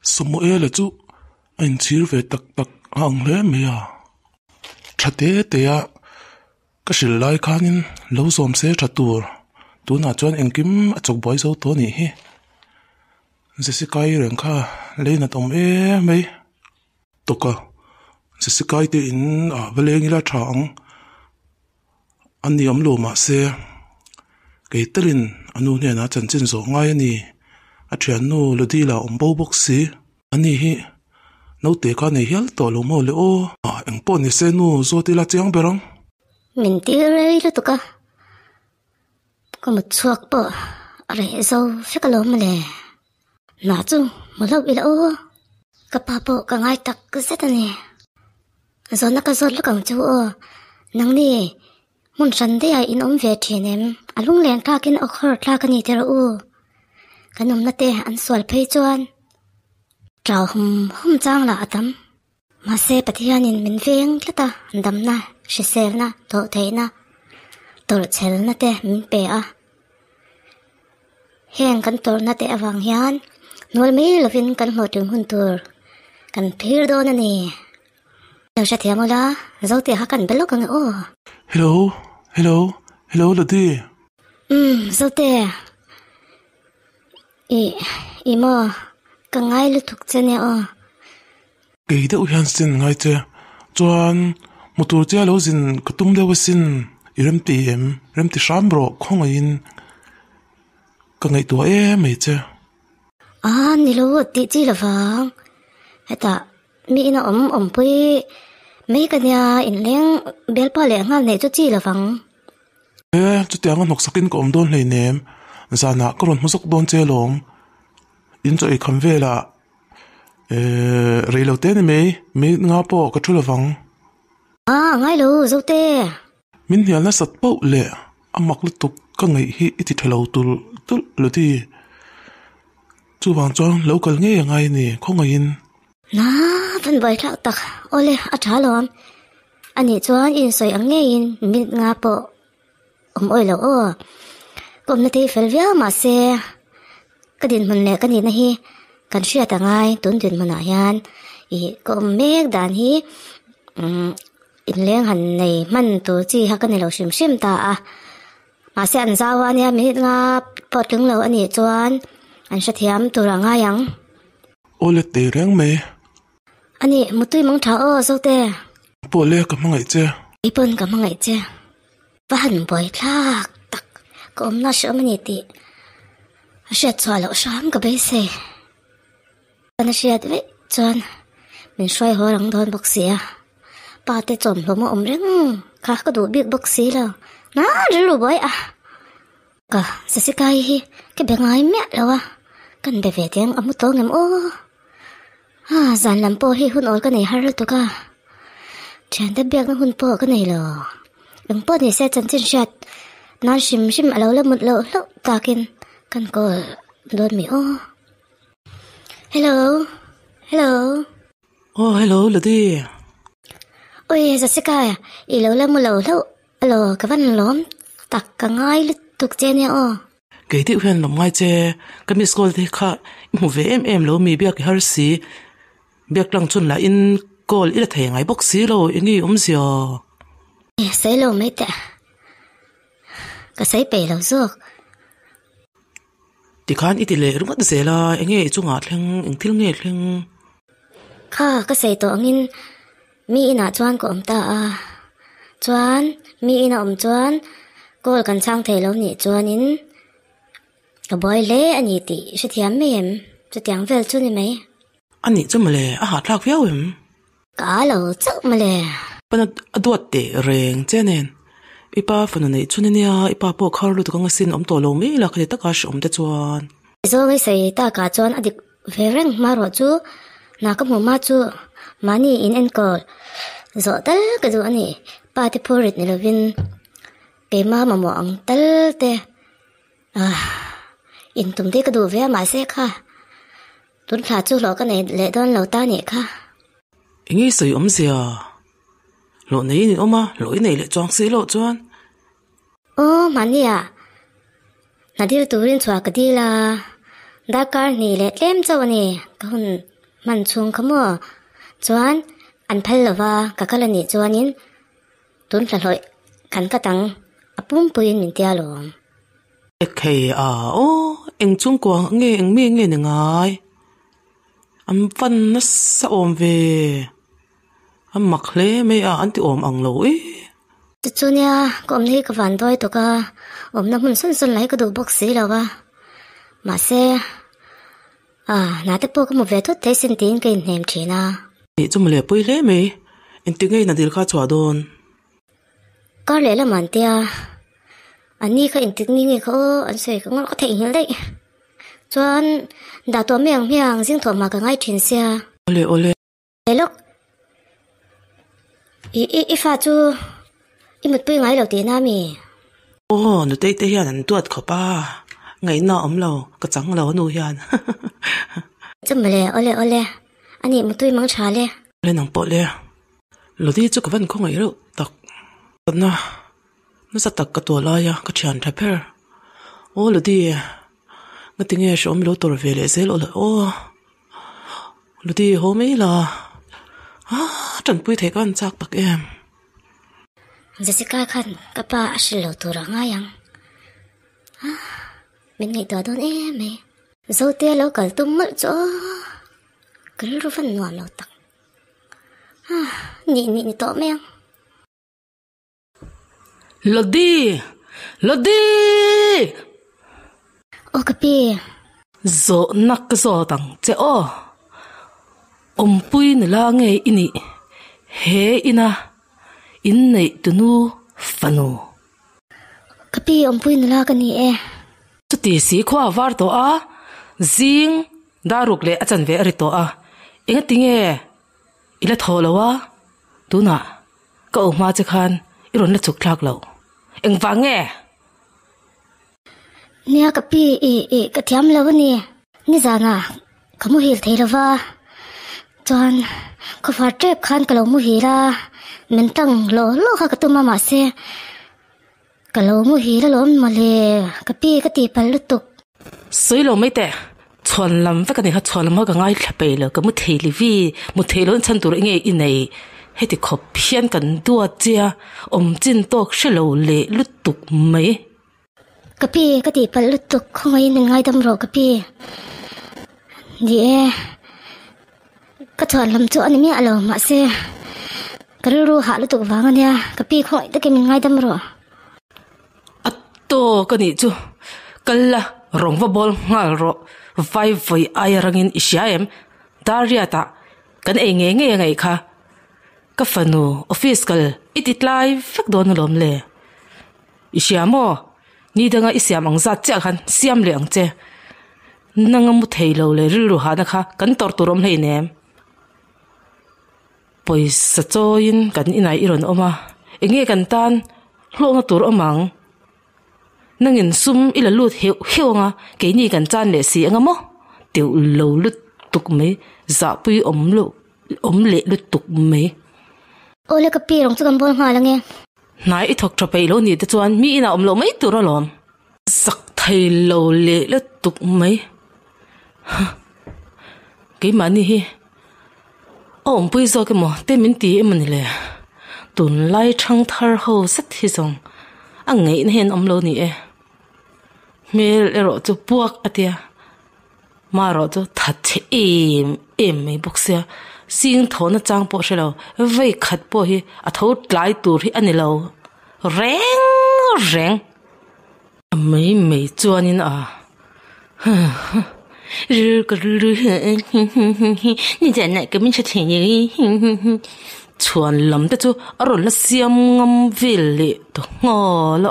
Sumo là chú anh chia về tắc tắc hàng lẽ mày à chặt té à cái sự lại khanin lâu xóm xe chặt tu na chuan anh kim chọc bói dấu to nỉ he Jessica reng kha leina tom mày toka Jessica te in veleng ila thang ani am lo ma se ke telin anu ne na chan chin zo ngai ani a thian nu lo di la ombo boxi ani hi no te ka nei hial to lo mo le o eng po ni se nu zo ti la chiang berang mình tiêu rồi đó tụi có một chuột bò rồi dâu phải cái lỗ mà nè nãy chú một lâu bị lỗ cái bà bò cái ngay tắc cứ xét nè rồi nó cái rồi nó càng chú nắng nè muốn sẵn thế ai in ôm về thì em lúc lên ra cái nó khờ ra cái gì thế rồi cái nôm nó tê ăn xoài phê chuan trào hôm trang là tắm mà xe bát thiên nhìn mình phiền cái ta đâm na sẽ xe na tổ thấy na tổ chèn na tê mình bể hẹn căn tổ na tê vàng hiền nói mấy là viên căn một trường hôn tổ căn phiêu đô nè đâu sẽ thiệt mà đó dâu tê ha căn bê lốc cái ô hello là đi dâu tê ý mà cái ngay lúc thuộc chân nè cái đó uyan sin ngay thế chuan một tuổi trẻ lâu xin cái tung đâu xin rem ti sam bro không ai cái ngày tuổi mấy thế nị lâu tí chi là vàng hết ta mi nó bơi mấy cái nhà in leng bel pa leng ngal này cho chi là vàng chú tiếng anh học sakin có đôn lấy ném ra nã córon học đôn chơi lom in cho ai khăm về là rây lâu tên mấy ngã po cái chú là vàng ngay lâu dâu tê mình hiểu là sát bao lệ mặc lúc tục cái ngày hi ít thì lâu tu rồi thì chú vàng cho lâu cần nghe ngày nè không ngày in na vẫn vậy lão tắc ole trả lom anh ấy cho in soi anh nghe in mình ngã po ôi lâu cũng là thì phải vía mà xe cái điện mình lệ cái gì này kan sia ta ngai tun din mana hian ko mek dan hi in leng han nei man tu chi ha kan lo sim ta ma se an zawa nia mi nga pot lung lo ani chuan an sha thiam tu ra nga yang ole te reng me ani mutui mong tha zo te po le ka mangai che ipon ka mangai che va han boi thak tak ko na sha mani ti sha chwa lo sham ka be se anh sẽ đấy chọn mình xoay hoa răng đòn bác sĩ ba tay chọn lỗ mà răng khác có đủ biết bác sĩ là nó rồi bơi cả sẽ cái bé ngái mẹ đâu cần bé về tiếng ấm tối ngầm dàn làm po hi hun ôi cái này hay rồi tụi cả chán đã biết nó hun po cái này là đừng po này sẽ chân chân sẹt nó sim lâu là một lâu ta kinh cần có đôi mi Hello. Hello là đi. Ôi, Jessica, lâu là một lâu. Alo, cái văn lóm tắc cả ngay lúc thuộc trên nè Cái tiểu huyền lắm ngay che, cái miss call thì khá, một về em lâu mi biết cái hơi xí, biết lăng chun là in call ít là thấy ngay bốc xí lâu, in nghĩ gì Sấy lâu mấy ta. Cái sấy bể lâu rồi. Thì khán ít lệ đúng không thế là anh ấy chung ngạt lên anh thiếu nghe lên cái sấy tổ anh mi na chuan của ông ta chuan mi na ông chuan cô cần sang thầy lâu nhỉ chuan in cái boy lệ anh ấy tí sẽ thiam mềm sẽ tiếng về chuan này mấy anh ấy cho mà lệ hạt lạc véo em cả lâu chắc mà lệ bên đuột để rèn thế nên ipa phần này chuan này ipa po khâu lu tukang sin om to lo mi la khali taka shom te chuan zo ngai sei ta ka chuan adik vereng maro chu na ka mu ma chu mani in en call zo tal ka du ani pa te porit ni lovin ke ma mo ang tal te in tum te ka du ve ma se kha tun kha chu lo ka nei le don lo ta ni kha ingi sei om sia lộ này thì ôm lỗi này lại choáng xí lộ chuan mà nè nãy đi tụi lên xóa cái đi là đã cả nè lại em cho nè con man chung khamo chuan an phal lova ka kalani chuanin tun tlaloi kan ka tang apum puin min tia lom khê à ô anh chung qua nghe anh mi nghe ngay anh văn nó sao ôm về anh mặc lẽ mấy anh thì ôm ăn lỗi chu nia ko om nei ka van doi to ka om na mun sun sun lai ka du box si lawa ma se na te po ka mo ve to te sin tin ke nem thina thì chúng mình bơi lẽ mấy anh tiếng nghe là điều khác chua đồn ka le la man tia ani ka in tik ni nge kho an se ka ngol ka thei hil dei chuan da to miang jing tho ma ka ngai thin sia ole lok i fa chu i mut pui ngai lo ti na mi ô nó tây tây hiền anh tuột khó ba ngày nọ ấm lâu cái trắng lâu nụ hiền chấm le ole ani mut pui mang cha le lên nòng bộ le lo đi chỗ cái văn không ấy đâu tắc nó sẽ tắc cái tua lai à cái chuyện thay per ô lo đi cái tiếng nghe số mình lo tổ về lệ dễ lo ô lo đi hôm ấy là chẳng bui thấy con chắc bạc em Jessica khan kapa ashilo tura nga yang min ngai to don me zo te lo kal tum mal cho kal ru fan nuam lo tak ni to me Lodi o kapi zo nak zo tang che o pui na la nge ini he ina in nei tunu fanu kapi pui na la ka ni e chu ti si khwa war to a zing daruk le achan ve ri to a inga tinge ila tholawa tuna ka o ma che khan iron la chuk thlak lo eng wange nia kapi ka thiam lo ni zanga kamu hil theilawa chuan ko fa trep khan ka lo mu hi la min tang lo kha ka tuma ma se ka lo mu hi la lom ma le kapi ka ti pal lutuk soi lo mai te chon lam va ka ni ha chon lam ka ngai thla pe lo ka mu theli vi mu thelon chan tur nge i nei heti khop phian kan tua chia chin tok shelo le lutuk mai kapi ka ti pal lutuk khoi ni ngai dam ro kapi ni e ka chon lam chu ani mi alo ma se ka ru ha lutuk wang ania kapi khoi ta ke min ngai dam ro atto ka ni chu kalla rong va bol ngal ro vai ai rangin ishaem daria ta kan e nge ngai kha ka fanu office kal itit live fak don lom le ishiamo ni danga isiam ang zat cha khan siam le ang che nangamu theilo le ru ha na kha kan tor turom hlei nem pois choin kan inai iron oma enge kan tan hlonga tur omang nangin sum ila lut hewnga ke ni kan chan le si angamo tiu lo lut tuk me za pui om le lut tuk me ole kapi rong chu kan bol nga lange nai i thok thapei lo ni te chuan mi ina om lo mai tur lom sak thei lo le lut tuk mai ke mani hi om pui zo ke mo te min ti emani le tun lai thang thar ho sat hi zong angei in hen om lo ni e mel ero chu puak atia maro chu that em mai boksia sing thona chang po shelo vei khat po hi a tho tlai tur hi ani lo reng mai chuanin a ni ja na ka min cha chen yi chuan lam te chu aron la siam ngam vil le to ngo lo